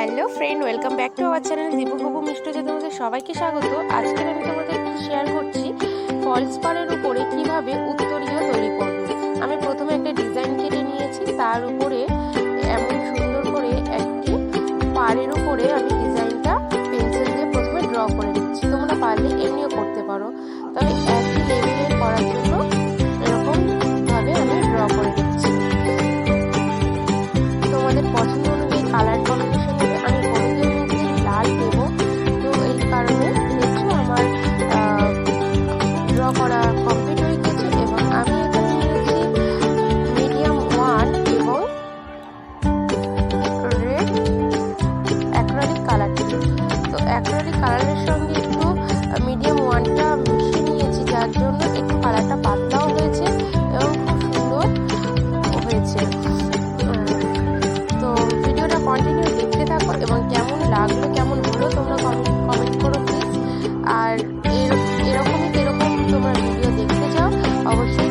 Hello friend, welcome back to our channel Dipu বাবু মিষ্টুতে তোমাদের সবাইকে স্বাগত। আজকে আমি তোমাদের শেয়ার করছি ফলস পাড়ের উপরে কিভাবে উত্তরীয় তৈরি করব। আমি প্রথমে একটা ডিজাইন কেটে নিয়েছি, তার উপরে এমন সুন্দর করে একটি পাড়ের উপরে আমি ডিজাইনটা পেন্সিল দিয়ে প্রথমে ড্র করে নিচ্ছি। তোমরা পারলে এমনিও করতে পারো, তবে একই লেভেলের করার জন্য এরকম ভাবে আমি ড্র করে নিচ্ছি। তোমাদের পছন্দ অনুযায়ী কালার কম্বিনেশন দেবে। আমি হলুদের মধ্যে লাল দেবো, তো এই কারণে দেখছো আমার ড্র করা কমপ্লিট হয়ে গেছে। এবং আমি এখানে নিয়েছি মিডিয়াম 1 এবং রেড অ্যাক্রিলিক কালারটি। তো অ্যাক্রিলিক কালারের সঙ্গে একটু মিডিয়াম 1টা মিশিয়ে নিয়েছি, যার জন্য একটু কালারটা পাতলাও হয়েছে এবং খুব সুন্দর হয়েছে। কন্টিনিউ দেখতে থাকো এবং কেমন লাগলো কেমন হলো তোমরা কমেন্ট করো প্লিজ। আর এরকম তোমরা ভিডিও দেখতে চাও অবশ্যই